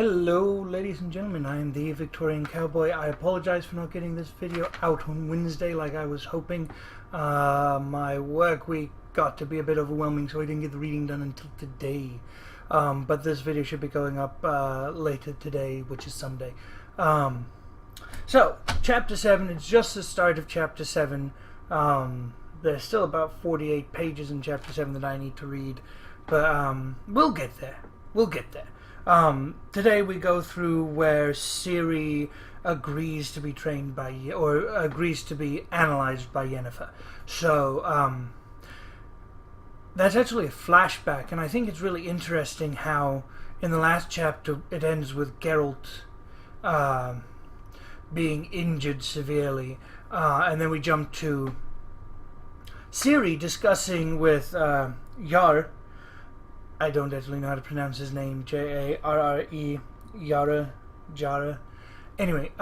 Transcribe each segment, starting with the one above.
Hello ladies and gentlemen, I am the Victorian Cowboy. I apologize for not getting this video out on Wednesday like I was hoping. My work week got to be a bit overwhelming, so I didn't get the reading done until today. But this video should be going up later today, which is Sunday. So, Chapter 7, it's just the start of Chapter 7. There's still about 48 pages in Chapter 7 that I need to read, but we'll get there. We'll get there. Today we go through where Siri agrees to be trained by, or agrees to be analyzed by Yennefer. So, that's actually a flashback, and I think it's really interesting how in the last chapter it ends with Geralt being injured severely, and then we jump to Siri discussing with Jarre. I don't actually know how to pronounce his name. Jarre, Jarre. Anyway,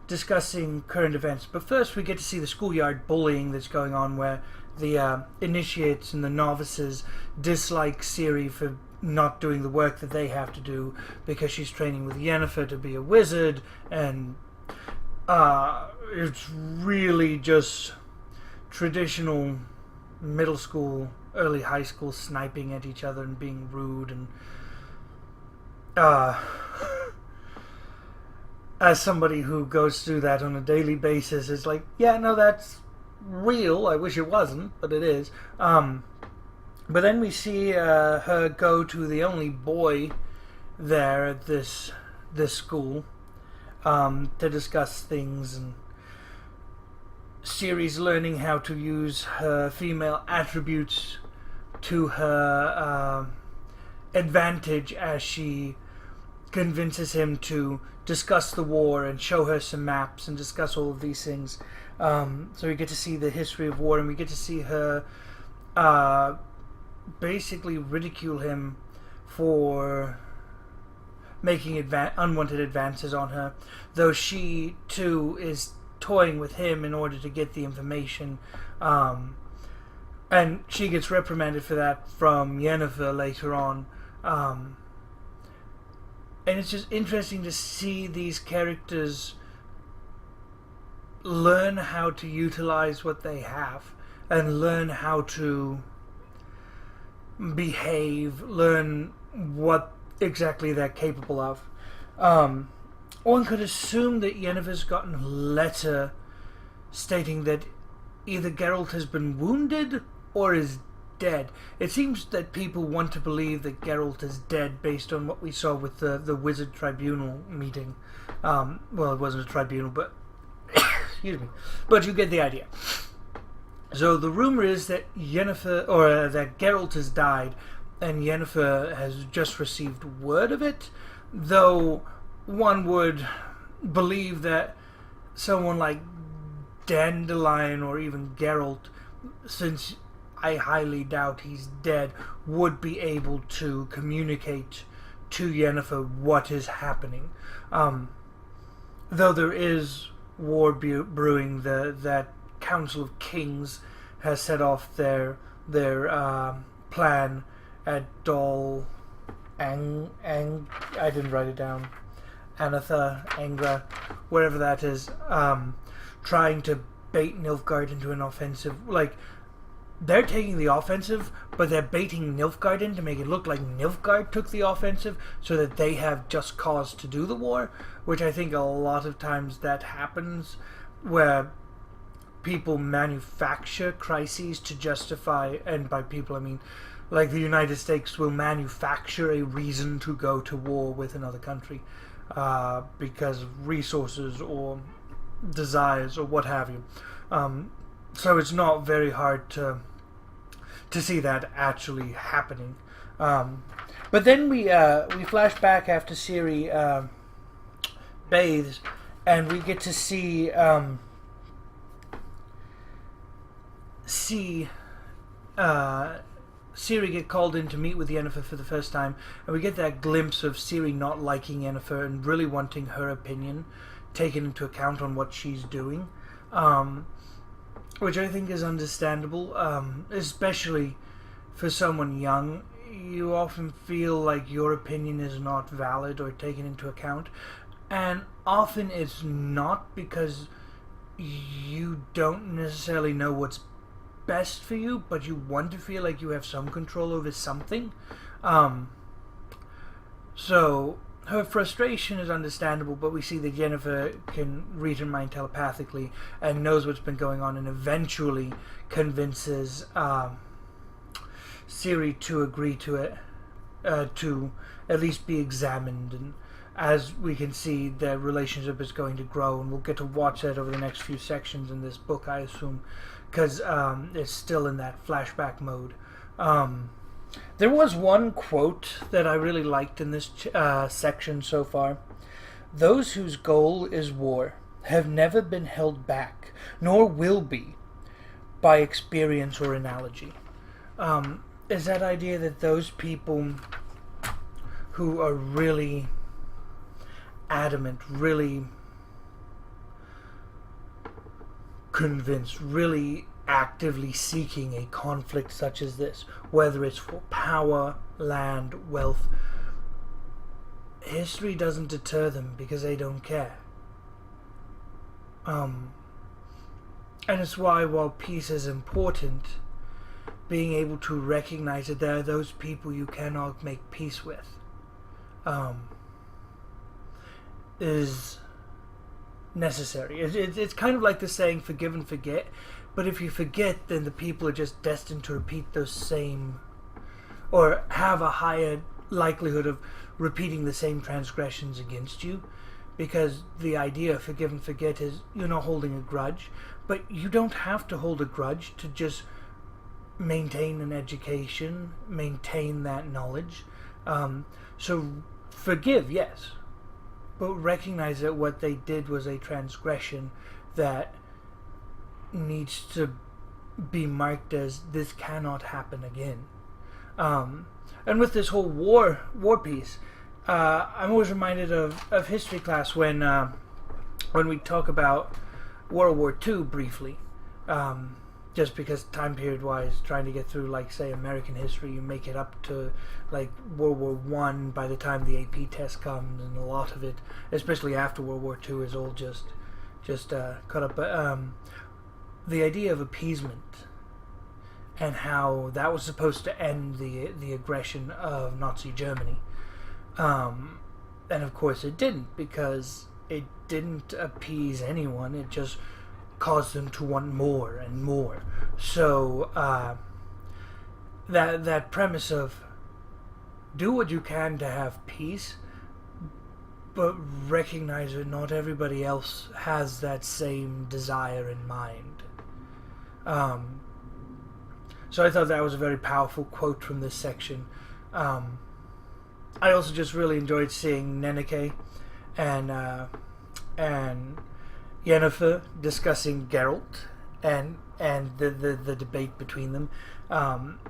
discussing current events. But first we get to see the schoolyard bullying that's going on, where the initiates and the novices dislike Siri for not doing the work that they have to do because she's training with Yennefer to be a wizard, and it's really just traditional middle school, early high school sniping at each other and being rude. And as somebody who goes through that on a daily basis, it's like, yeah, no, that's real. I wish it wasn't, but it is. But then we see her go to the only boy there at this school to discuss things, and Ciri's learning how to use her female attributes to her advantage as she convinces him to discuss the war and show her some maps and discuss all of these things. So we get to see the history of war, and we get to see her basically ridicule him for making unwanted advances on her, though she too is toying with him in order to get the information, and she gets reprimanded for that from Yennefer later on. And it's just interesting to see these characters learn how to utilize what they have and learn how to behave, learn what exactly they're capable of. One could assume that Yennefer's gotten a letter stating that either Geralt has been wounded or is dead. It seems that people want to believe that Geralt is dead based on what we saw with the Wizard Tribunal meeting. Well, it wasn't a tribunal, but excuse me. But you get the idea. So the rumor is that Yennefer, or that Geralt has died, and Yennefer has just received word of it, though one would believe that someone like Dandelion or even Geralt, since I highly doubt he's dead, would be able to communicate to Yennefer what is happening. Though there is war brewing, that Council of Kings has set off their plan at Dol I didn't write it down. Angra, wherever that is, trying to bait Nilfgaard into an offensive. Like, they're taking the offensive, but they're baiting Nilfgaard in to make it look like Nilfgaard took the offensive so that they have just cause to do the war, which I think a lot of times that happens, where people manufacture crises to justify, and by people I mean like the United States will manufacture a reason to go to war with another country because of resources or desires or what have you. So it's not very hard to see that actually happening. But then we flash back after Ciri bathes, and we get to see Ciri get called in to meet with Yennefer for the first time, and we get that glimpse of Ciri not liking Yennefer and really wanting her opinion taken into account on what she's doing, which I think is understandable, especially for someone young. you often feel like your opinion is not valid or taken into account, and often it's not because you don't necessarily know what's best for you, but you want to feel like you have some control over something. So her frustration is understandable, but we see that Jennifer can read her mind telepathically and knows what's been going on, and eventually convinces Siri to agree to it, to at least be examined. And as we can see, their relationship is going to grow, and we'll get to watch that over the next few sections in this book, I assume, because it's still in that flashback mode. There was one quote that I really liked in this section so far. "Those whose goal is war have never been held back, nor will be, by experience or analogy." Is that idea that those people who are really adamant, really convinced, really actively seeking a conflict such as this, whether it's for power, land, wealth, history doesn't deter them because they don't care. And it's why, while peace is important, being able to recognize that there are those people you cannot make peace with is necessary. It's kind of like the saying, forgive and forget, but if you forget, then the people are just destined to repeat those same, or have a higher likelihood of repeating the same transgressions against you, because the idea of forgive and forget is you're not holding a grudge, but you don't have to hold a grudge to just maintain an education, maintain that knowledge. So forgive, yes, but recognize that what they did was a transgression that needs to be marked as this cannot happen again. And with this whole war piece, I'm always reminded of history class when we talk about World War II briefly. Just because time period wise, trying to get through, like, say, American history, you make it up to like World War One by the time the AP test comes, and a lot of it, especially after World War II, is all just cut up. But the idea of appeasement and how that was supposed to end the aggression of Nazi Germany, and of course it didn't, because it didn't appease anyone. It just caused them to want more and more. So that premise of do what you can to have peace, but recognize that not everybody else has that same desire in mind. So I thought that was a very powerful quote from this section. I also just really enjoyed seeing Neneke and Yennefer discussing Geralt and the debate between them.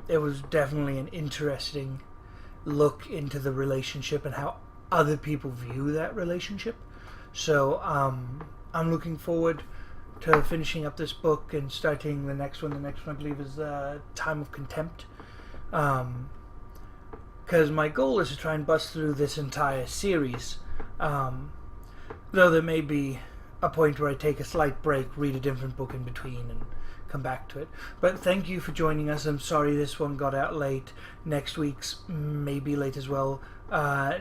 It was definitely an interesting look into the relationship and how other people view that relationship. So I'm looking forward to finishing up this book and starting the next one. The next one, I believe, is Time of Contempt. Because my goal is to try and bust through this entire series. Though there may be a point where I take a slight break, read a different book in between, and come back to it. But thank you for joining us. I'm sorry this one got out late. Next week's may be late as well.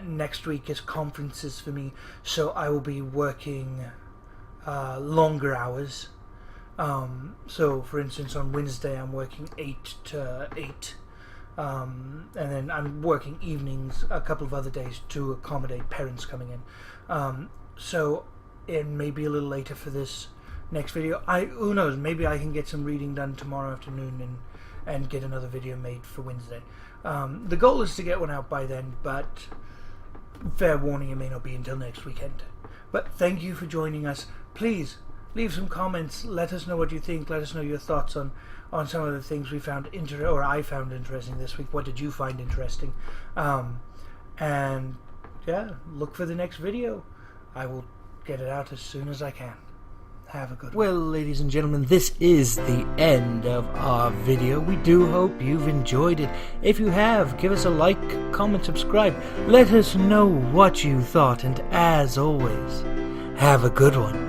Next week is conferences for me, so I will be working longer hours. So for instance, on Wednesday I'm working 8 to 8, and then I'm working evenings a couple of other days to accommodate parents coming in. So it may be a little later for this next video. Who knows, maybe I can get some reading done tomorrow afternoon and get another video made for Wednesday. The goal is to get one out by then, but fair warning, it may not be until next weekend. But thank you for joining us. Please leave some comments, let us know what you think, let us know your thoughts on some of the things we found I found interesting this week. What did you find interesting? And yeah, look for the next video. I will get it out as soon as I can. Have a good one. Well, ladies and gentlemen, this is the end of our video. We do hope you've enjoyed it. If you have, give us a like, comment, subscribe. Let us know what you thought, and as always, have a good one.